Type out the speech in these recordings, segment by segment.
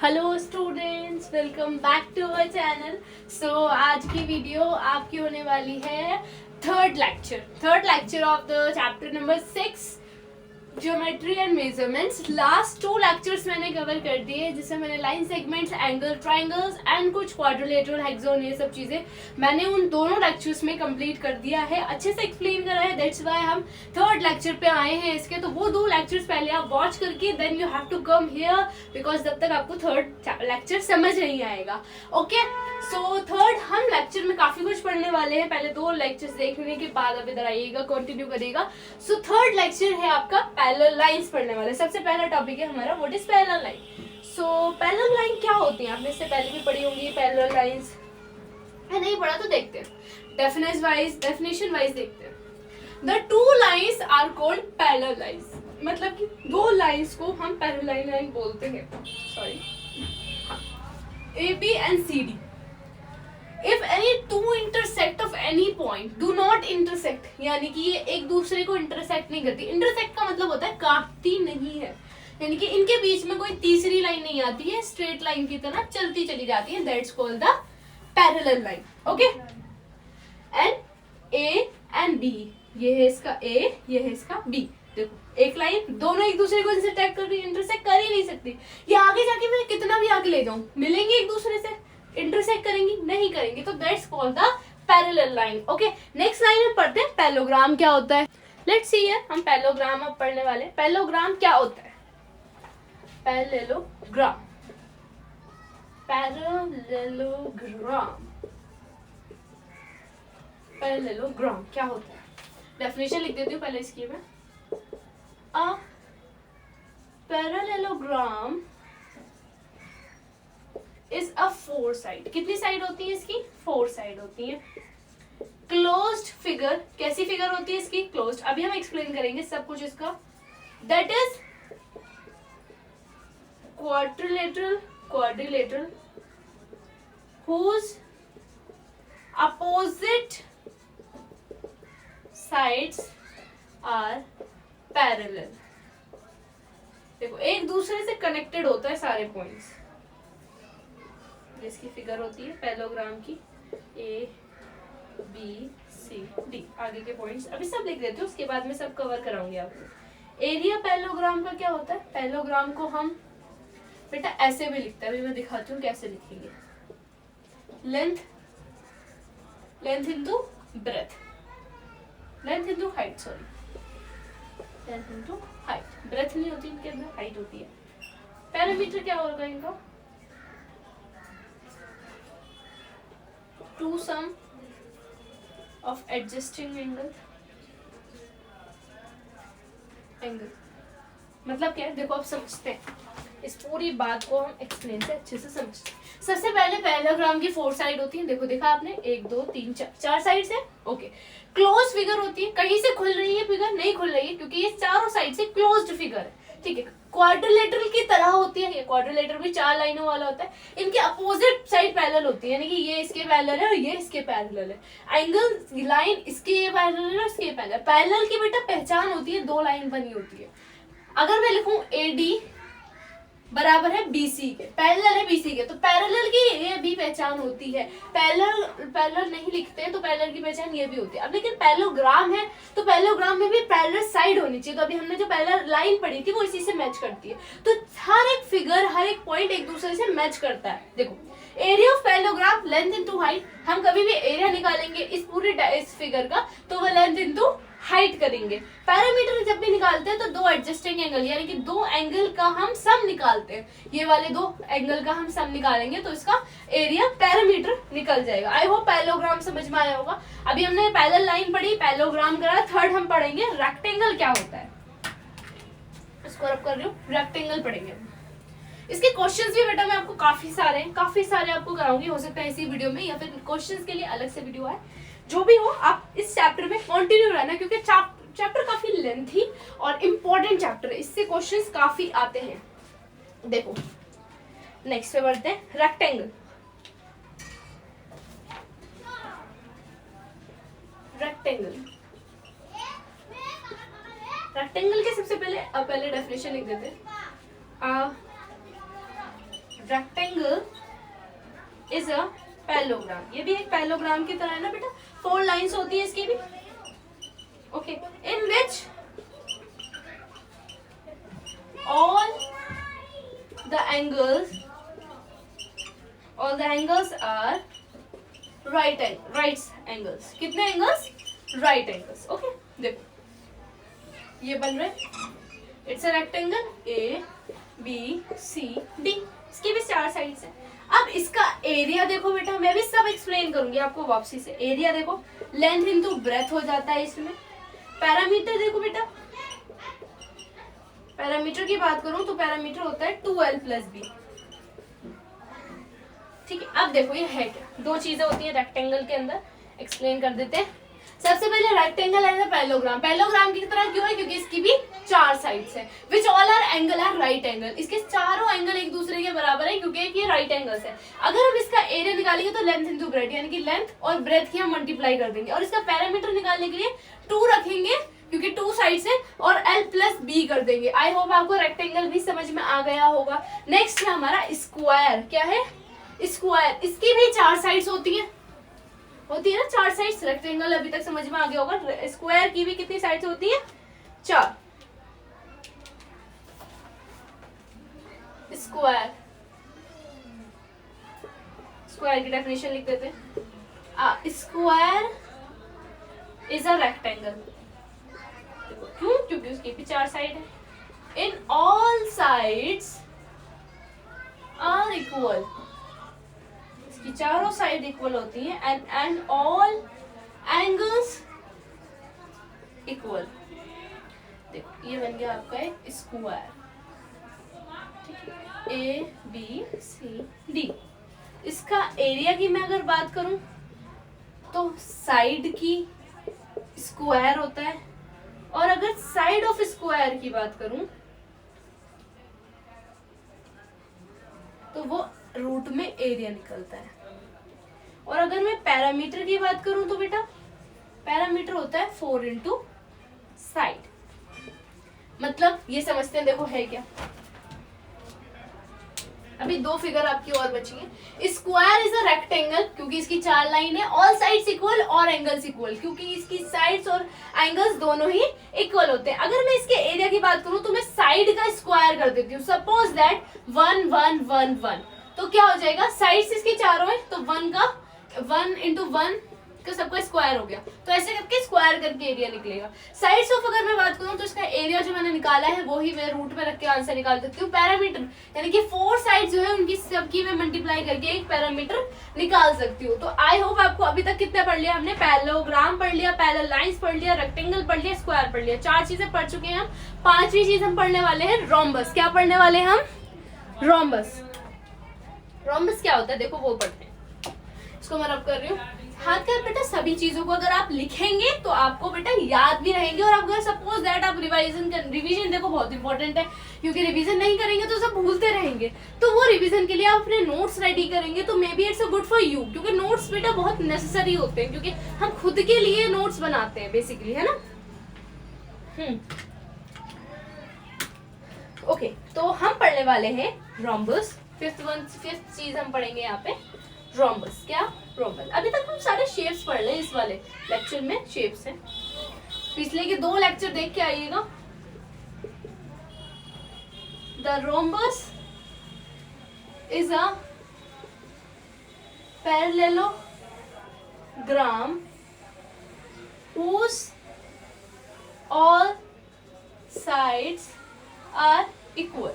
Hello students, welcome back to our channel. So आज की video आपकी होने वाली है third lecture of the chapter number 6 geometry and measurements. Last 2 lectures मैंने कवर कर दिए, जिसमें मैंने line segments, angle, triangles and कुछ क्वाड्रिलेटरल, हेक्सागोन, ये सब चीजें मैंने उन दोनों लेक्चर्स में कंप्लीट कर दिया है, अच्छे से एक्सप्लेन करा है। दैट्स व्हाई हम थर्ड लेक्चर पे आए हैं इसके। तो वो 2 लेक्चर्स पहले आप वॉच करके then you have to come here, because तब तक आपको थर्ड लेक्चर समझ नहीं आएगा। ओके, सो थर्ड हम लेक्चर में काफी कुछ पढ़ने वाले हैं। पहले 2 लेक्चर्स देखने के बाद अब इधर आइएगा, कंटिन्यू करिएगा। सो थर्ड लेक्चर है आपका पैरेलल लाइंस पढ़ने वाले। सबसे पहला टॉपिक है हमारा what is parallel line. So parallel line क्या होती है, आपने इससे पहले भी पढ़ी होंगी पैरेलल लाइंस, है नहीं पढ़ा तो देखते हैं। डेफिनेशन वाइज देखते हैं। The 2 lines are called parallel lines, मतलब कि 2 लाइंस को हम पैरेलल लाइन बोलते हैं। Sorry, AB and CD. If any two intersect of any point, do not intersect, यानी कि ये एक दूसरे को इंटरसेक्ट नहीं करती। इंटरसेक्ट का मतलब होता है काटती नहीं है, यानी कि इनके बीच में कोई तीसरी लाइन नहीं आती है, स्ट्रेट लाइन की तरह चलती चली जाती है। That's called the parallel line. Okay, and A and B, ये है इसका A, ये है इसका B। देखो एक लाइन, दोनों एक दूसरे को इंटरसेक्ट कर रही है, इंटरसेक्ट कर ही नहीं सकती। ये आगे जाके मैं कितना भी आगे ले जाऊं, मिलेंगे एक दूसरे से, इंटरसेक्ट करेंगी नहीं करेंगी। तो that's called the parallel line. Okay, next line में पढ़ते हैं पैरेललोग्राम क्या होता है। लेट्स सी हियर, हम पैरेललोग्राम अब पढ़ने वाले। पैरेललोग्राम क्या होता है? पैरेललोग्राम पैरेललोग्राम क्या होता है? डेफिनेशन लिख देती हूँ पहले इसकी मैं। A parallelogram is a 4 side। कितनी साइड होती है इसकी? 4 साइड होती है। क्लोज्ड फिगर, कैसी फिगर होती है इसकी? क्लोज्ड। अभी हम एक्सप्लेन करेंगे सब कुछ इसका। That is quadrilateral whose opposite sides are parallel. देखो एक दूसरे से कनेक्टेड होता है सारे पॉइंट्स। जिसकी फिगर होती है पैरेललोग्राम की, A B C D, आगे के पॉइंट्स अभी सब लिख देते हो, उसके बाद में सब कवर कराऊंगी आपको। एरिया पैरेललोग्राम का क्या होता है? पैरेललोग्राम को हम बेटा ऐसे भी लिखते हैं, अभी मैं दिखाती हूँ कैसे लिखेंगे। Length into breadth, length into height, sorry length into height. Breadth नहीं होती इनके अंदर, हाइट होती है। पैरामीटर क्या होगा इनका? To sum of adjusting angle. मतलब क्या है, देखो आप समझते हैं इस पूरी बात को, हम एक्सप्लेन से अच्छे से समझते हैं। सबसे पहले पैरेललोग्राम की 4 साइड होती है। देखो देखा आपने, 1 2 3 4 साइड से। ओके, क्लोज फिगर होती है, कहीं से खुल रही है फिगर? नहीं खुल रही है, क्योंकि ये चारों साइड से क्लोज्ड फिगर है। ठीक है, क्वाड्रिलेटरल की तरह होती है। ये क्वाड्रिलेटरल भी 4 लाइनों वाला होता है। इनके अपोजिट साइड पैरेलल होती है, यानी कि ये इसके पैरेलल है और ये इसके पैरेलल है। एंगल लाइन इसके ये पैरेलल है, इसके पैरेलल। पैरेलल की बेटा पहचान होती है, 2 लाइन बनी होती है। अगर मैं लिखूं AD बराबर है BC के, पैरेलल है BC के, तो पैरेलल की ये भी पहचान होती है। पैरेलल नहीं लिखते हैं तो पैरेलल की पहचान ये भी होती है। अब लेकिन पैरेललोग्राम है तो पैरेललोग्राम में भी पैरेलल साइड होनी चाहिए। तो अभी हमने जो पैरेलल लाइन पढ़ी थी वो इसी से मैच करती है। तो हर एक फिगर, हर एक पॉइंट एक दूसरे से मैच करता है। देखो area of parallelogram, length into height. हम कभी भी एरिया निकालेंगे इस पूरे इस फिगर का, तो वो लेंथ इनटू हाइट करेंगे। पैरामीटर जब भी निकालते हैं तो 2 एडजस्टिंग एंगल, यानी कि 2 एंगल का हम सम निकालते हैं। ये वाले 2 एंगल का हम सम निकालेंगे तो इसका एरिया पैरामीटर निकल जाएगा। आई होप पैरेललोग्राम समझ में आया होगा। अभी हमने पैरेलल लाइन पढ़ी, पैरेललोग्राम करा। थर्ड हम पढ़ेंगे रेक्टेंगल क्या होता है। इसको रब कर रही हूँ, रेक्टेंगल पढ़ेंगे। इसके क्वेश्चंस भी बेटा मैं आपको काफी सारे आपको कराऊंगी। हो सकता है इसी वीडियो में, या फिर क्वेश्चंस के लिए अलग से वीडियो है। जो भी हो, आप इस चैप्टर में कंटिन्यू रहना, क्योंकि चैप्टर काफी लेंथी और इम्पोर्टेंट चैप्टर है। इससे क्वेश्चंस काफी आते हैं। देखो नेक्स्ट पे बढ़ते हैं, रेक्टेंगल। रेक्टेंगल के सबसे पहले डेफिनेशन लिख देते हैं। Rectangle is a parallelogram. ये भी एक पैरेललोग्राम की तरह है ना बेटा, 4 लाइंस होती है इसकी भी। Okay, in which all the angles are right angles। कितने एंगल्स? Right angles. ओके, देखो ये बन रहा है, it's a rectangle A B C D, इसकी भी 4 साइड्स है। अब इसका एरिया देखो बेटा, मैं भी सब एक्सप्लेन करूंगी आपको वापसी से। एरिया देखो, लेंथ इनटू ब्रेथ हो जाता है इसमें। पैरामीटर देखो बेटा, पैरामीटर की बात करूं तो पैरामीटर होता है 2l + b। ठीक है, अब देखो ये है क्या, 2 चीजें होती है रेक्टेंगल के अंदर, एक्सप्लेन कर देते हैं। सबसे पहले रेक्टेंगल है पैरेललोग्राम। पैरेललोग्राम की तरह क्यों है? क्योंकि इसकी भी 4 साइड्स है, which all are angle are right angle. इसके चारों एंगल एक दूसरे के बराबर है क्योंकि ये राइट एंगल्स है। अगर हम इसका एरिया निकालेंगे तो लेंथ इनटू ब्रेथ, यानी कि लेंथ और ब्रेथ की हम मल्टीप्लाई कर देंगे, और इसका पैरामीटर निकालने के लिए 2 रखेंगे क्योंकि 2 साइड्स है, और l + b कर देंगे। आई होप आपको रेक्टेंगल भी समझ में आ गया होगा। नेक्स्ट है हमारा स्क्वायर। क्या है? स्क्वायर। इसकी भी 4 साइड्स होती है ना, 4 साइड्स। रेक्टेंगल अभी तक समझ में आ गया होगा, स्क्वायर की भी कितनी साइड्स होती है? 4। स्क्वायर की डेफिनेशन लिख देते हैं। Square is a rectangle. क्यों? क्योंकि उसकी भी 4 साइड है। In all sides are equal, इसकी चारों साइड इक्वल होती है, एंड ऑल एंगल्स इक्वल। देखो ये बन गया आपका एक square. A B C D. इसका एरिया की मैं अगर बात करूं तो साइड की स्क्वायर होता है, और अगर साइड ऑफ स्क्वायर की बात करूं तो वो रूट में एरिया निकलता है। और अगर मैं पैरामीटर की बात करूं तो बेटा पैरामीटर होता है 4 × साइड। मतलब ये समझते हैं, देखो है क्या। अभी 2 फिगर आपकी और बची है। स्क्वायर इज अ रेक्टेंगल क्योंकि इसकी 4 लाइन है, ऑल साइड्स इक्वल और एंगल्स इक्वल, क्योंकि इसकी साइड्स और एंगल्स दोनों ही इक्वल होते हैं। अगर मैं इसके एरिया की बात करूं तो मैं साइड का स्क्वायर कर देती हूँ। सपोज दैट 1 1 1 1, तो क्या हो जाएगा? साइड्स इसकी चारों है तो 1 × 1 का सबका स्क्वायर हो गया, तो ऐसे करके स्क्वायर करके एरिया निकलेगा। साइड्स ऑफ अगर मैं बात करूं तो इसका एरिया जो मैंने निकाला है वो ही मैं रूट में रख के आंसर निकाल सकती हूँ। पैरामीटर यानी कि 4 साइड जो है उनकी सबकी मैं मल्टीप्लाई करके एक पैरामीटर निकाल सकती हूँ। तो आई होप आपको अभी तक कितना पढ़ लिया हमने? पैरेललोग्राम पढ़ लिया, पैरेलल लाइंस पढ़ लिया, रेक्टेंगल पढ़ लिया, स्क्वायर पढ़ लिया। 4 चीजें पढ़ चुके हैं हम। 5वीं चीज हम पढ़ने वाले हैं रोम्बस। क्या पढ़ने वाले हैं हम? रोम्बस। रोम्बस क्या होता है देखो वो पढ़ते हैं। इसको मैं रब कर रही हूँ। हाथ का बेटा सभी चीजों को अगर आप लिखेंगे तो आपको बेटा याद भी रहेंगे, और अगर सपोज दैट आप रिवीजन देखो बहुत इंपॉर्टेंट है, क्योंकि रिवीजन नहीं करेंगे तो सब भूलते रहेंगे। तो वो रिवीजन के लिए आप अपने नोट्स रेडी करेंगे तो may be it's a good for you, क्योंकि नोट्स बेटा बहुत नेसेसरी होते हैं, क्योंकि हम खुद के लिए नोट्स बनाते हैं बेसिकली, है ना। ओके, तो हम पढ़ने वाले हैं रोम्बस। 5th चीज हम पढ़ेंगे यहाँ पे रोम्बस। क्या? रोम्बस। अभी तक हम सारे शेप्स पढ़ रहे हैं, इस वाले लेक्चर में शेप्स हैं। पिछले के 2 लेक्चर देख के आइएगा। The rhombus is a parallelogram whose all sides are equal.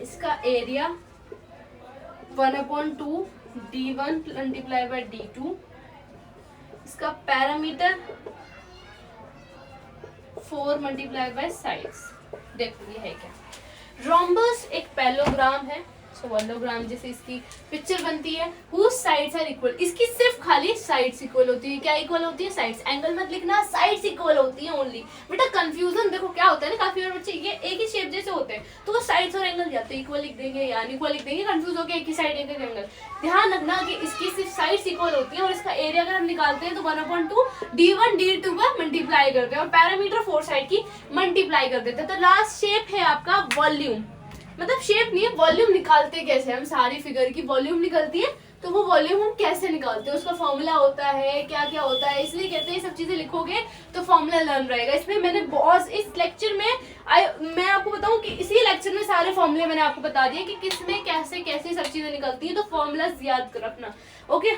इसका area 1/2 d1 multiply by d2। इसका पैरामीटर 4 मल्टीप्लाई बाय साइड्स। देखो ये है क्या। रोम्बस एक पैरेललोग्राम है वॉलोग्राम जैसे इसकी पिक्चर बनती है, whose sides are equal, इसकी सिर्फ खाली साइड्स इक्वल होती है। क्या इक्वल होती है? साइड्स। एंगल मत लिखना, साइड्स इक्वल होती है ओनली। बेटा कंफ्यूजन देखो क्या होता है ना, काफी बार बच्चे ये एक ही शेप जैसे होते हैं तो वो साइड्स और एंगल या तो इक्वल लिख देंगे या अनइक्वल लिख देंगे, कंफ्यूज होकर एक ही साइड एक ही एंगल। ध्यान रखना कि इसकी सिर्फ साइड्स इक्वल होती है और इसका एरिया अगर हम निकालते हैं तो 1/2 d1 d2 पर मल्टीप्लाई करते हैं और पैरामीटर 4 साइड की मल्टीप्लाई कर देते हैं। तो लास्ट शेप है आपका वॉल्यूम, मतलब शेप नहीं है, वॉल्यूम निकालते कैसे हम, सारी फिगर की वॉल्यूम निकलती है तो वो वॉल्यूम हम कैसे निकालते हैं, उसका फॉर्मूला होता है, क्या क्या होता है, इसलिए कहते हैं ये सब चीजें लिखोगे तो फॉर्मूला लर्न रहेगा। इसमें मैंने बहुत इस लेक्चर में मैं आपको बताऊं कि इसी लेक्चर में सारे फॉर्मूले मैंने आपको बता दिए कि किसमें कैसे कैसे सब चीजें निकलती है, तो फॉर्मूला याद रखना। ओके,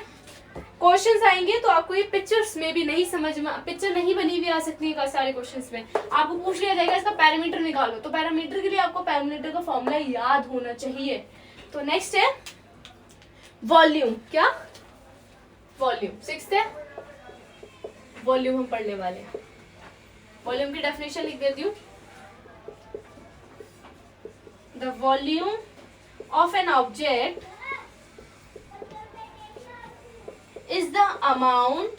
क्वेश्चंस आएंगे तो आपको ये पिक्चर्स में भी नहीं समझ में, पिक्चर नहीं बनी हुई आ सकती है सारे क्वेश्चंस में, आपको पूछ लिया जाएगा इसका पैरामीटर निकालो, तो पैरामीटर के लिए आपको पैरामीटर का फॉर्मूला याद होना चाहिए। तो नेक्स्ट है वॉल्यूम। क्या? वॉल्यूम 6th है, वॉल्यूम हम पढ़ने वाले हैं। वॉल्यूम की डेफिनेशन लिख देती हूँ। The volume of an object is the amount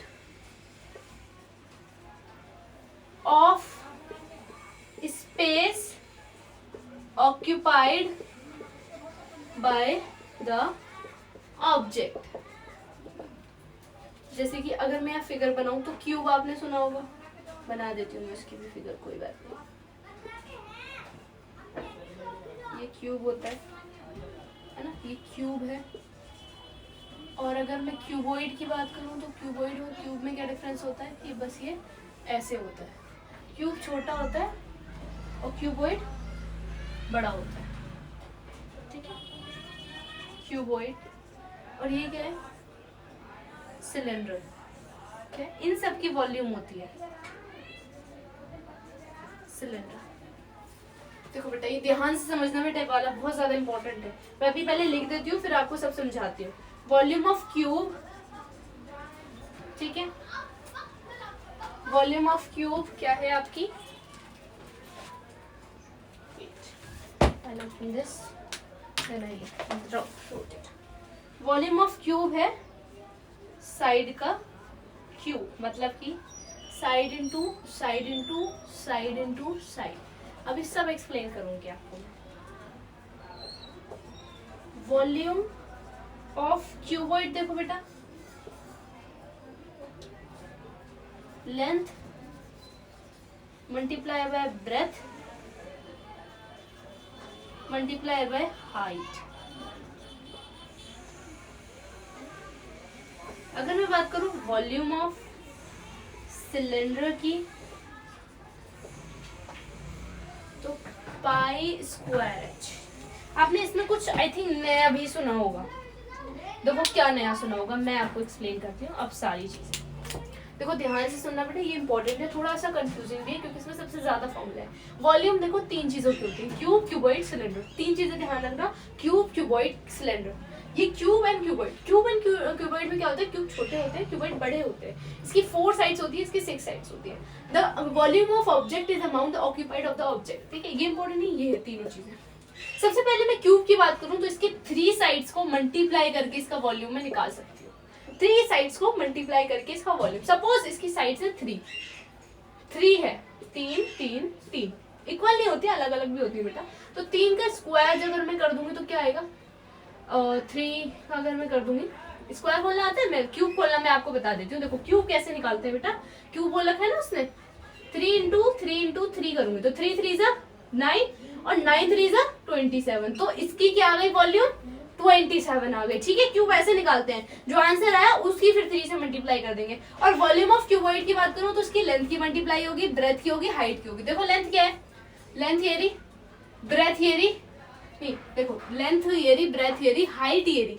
of space occupied by the object। जैसे कि अगर मैं फिगर बनाऊं तो क्यूब आपने सुना होगा, बना देती हूँ मैं इसकी भी फिगर, कोई बात नहीं। ये क्यूब होता है ना, ये क्यूब है। और अगर मैं क्यूबॉइड की बात करूं तो क्यूबॉइड और क्यूब में क्या डिफरेंस होता है कि बस ये ऐसे होता है, क्यूब छोटा होता है और क्यूबॉइड बड़ा होता है, ठीक है, क्यूबॉइड। और ये क्या है? सिलेंडर। क्या? इन सब की वॉल्यूम होती है सिलेंडर। देखो बेटा ये ध्यान से समझना बेटा, वाला बहुत ज्यादा इंपॉर्टेंट है। मैं अभी पहले लिख देती हूँ फिर आपको सब समझाती हूँ। वॉल्यूम ऑफ क्यूब, ठीक है, वॉल्यूम ऑफ क्यूब क्या है आपकी, वॉल्यूम ऑफ क्यूब है साइड का क्यूब, मतलब कि side into side into side into side. अभी सब एक्सप्लेन करूंगी आपको। वॉल्यूम ऑफ क्यूबॉइड देखो बेटा, length multiply by breath multiply by height. अगर मैं बात करूं वॉल्यूम ऑफ सिलेंडर की तो पाई स्क्वायर एच। आपने इसमें कुछ आई थिंक नया भी सुना होगा, देखो क्या नया सुना होगा मैं आपको एक्सप्लेन करती हूँ अब सारी चीजें। देखो ध्यान से सुनना बेटा, ये इंपॉर्टेंट है, थोड़ा सा कंफ्यूजिंग भी है क्योंकि इसमें सबसे ज्यादा फॉर्मूला है। वॉल्यूम देखो 3 चीजों की होती है, क्यूब, क्यूबॉइड, सिलेंडर। 3 चीजें ध्यान रखना, क्यूब, क्यूबॉइड, सिलेंडर। ये cube and cuboid, cube and cuboid में क्या होता है, क्यूब छोटे होते हैं, क्यूबॉइड बड़े होते हैं। इसकी 4 साइड्स होती है, इसकी 6 साइड्स होती है। The volume of object is amount occupied of the object, ठीक है, ये इंपॉर्टेंट नहीं, ये है तीनों चीजें। सबसे पहले मैं क्यूब की बात करूं तो इसके 3 साइड्स को मल्टीप्लाई करके इसका वॉल्यूम में निकाल सकती हूँ। 3 साइड्स को मल्टीप्लाई करके इसका वॉल्यूम, सपोज इसकी साइड्स है 3 है, 3 इक्वल नहीं होती, अलग अलग भी होती है बेटा। तो 3 का स्क्वायर अगर मैं कर दूंगी तो क्या आएगा, 3 का अगर मैं कर दूंगी, स्क्वायर खोलना आता है, मैं क्यूब खोलना मैं आपको बता देती हूँ। देखो क्यूब कैसे निकालते हैं बेटा, क्यूब बोल रखा है ना उसने, 3 इंटू 3 करूंगी तो 3 3 जा 9 और 9 3 जा 27। तो इसकी क्या आ गई वॉल्यूम, 27 आ गई, ठीक है। क्यूब ऐसे निकालते हैं, जो आंसर आया उसकी फिर 3 से मल्टीप्लाई कर देंगे। और वॉल्यूम ऑफ क्यूबॉइड की बात करूं तो उसकी लेंथ की मल्टीप्लाई होगी, ब्रेथ की होगी, हाइट की होगी। देखो लेंथ क्या है, लेंथ ये रही, ब्रेथ ये रही, नहीं देखो लेंथ ये रही, ब्रेथ ये रही, हाइट ये रही,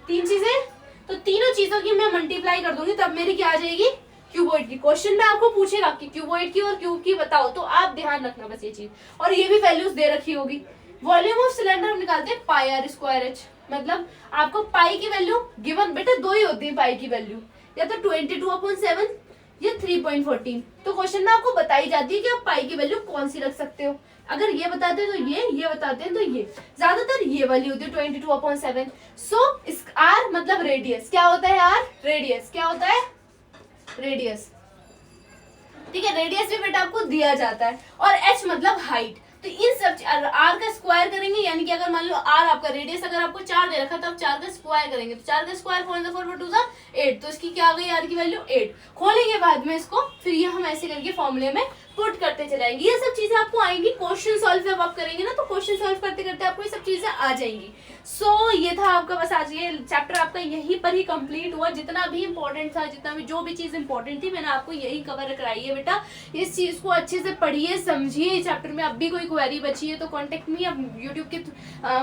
3 चीजें। तो तीनों चीजों की मैं मल्टीप्लाई कर दूंगी तब मेरी क्या आ जाएगी, क्यूबॉइड की। क्वेश्चन में आपको पूछेगा कि क्यूबॉइड की और क्यूब की बताओ, तो आप ध्यान रखना बस ये चीज, और ये भी वैल्यूज दे रखी होगी। वॉल्यूम ऑफ सिलेंडर हम निकालते हैं पाई आर स्क्वायर एच, मतलब आपको पाई की वैल्यू गिवन बेटा 2 ही होती है पाई की वैल्यू, या तो 22/7 या 3.14। तो क्वेश्चन में आपको बताई जाती है कि आप पाई की वैल्यू कौन सी रख सकते हो। अगर ये बताते हैं तो ये बताते हैं तो ये, ज्यादातर ये वाली होती है 22/7। सो इस आर मतलब रेडियस, क्या होता है आर? रेडियस। क्या होता है? रेडियस। ठीक है, रेडियस भी बेटा आपको दिया जाता है। और एच मतलब हाइट। तो इन सब आर का स्क्वायर करेंगे, यानी कि अगर मान लो आर आपका रेडियस अगर आपको 4 दे रखा है तो आप 4 का स्क्वायर करेंगे, तो 4 का स्क्वायर 4 × 8, तो इसकी क्या आ गई आर की वैल्यू 8। खोलेंगे बाद में इसको, फिर ये हम ऐसे करके फॉर्मूले में पुट करते चलाएंगे। ये सब चीजें आपको आएंगी क्वेश्चन सॉल्व जब आप करेंगे ना, तो क्वेश्चन सॉल्व करते करते आपको ये सब चीजें आ जाएंगी। सो ये था आपका बस आज ये चैप्टर आपका यहीं पर ही कंप्लीट हुआ। जितना भी इंपॉर्टेंट था, जितना भी जो भी चीज इंपॉर्टेंट थी, मैंने आपको यही कवर कराई है बेटा। इस चीज को अच्छे से पढ़िए, समझिए। इस चैप्टर में अब भी कोई क्वेरी बची है तो कॉन्टेक्ट मी, अब यूट्यूब के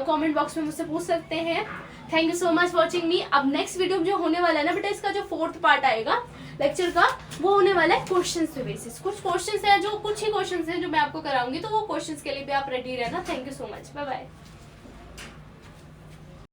कॉमेंट बॉक्स में मुझसे पूछ सकते हैं। Thank you so much watching मी। अब नेक्स्ट वीडियो जो होने वाला है ना बेटा, इसका जो 4th पार्ट आएगा लेक्चर का, वो होने वाला है क्वेश्चंस पे बेसिस। कुछ क्वेश्चंस हैं जो, कुछ ही क्वेश्चंस हैं जो मैं आपको कराऊंगी, तो वो क्वेश्चंस के लिए भी आप रेडी रहना। Thank you so much, bye bye.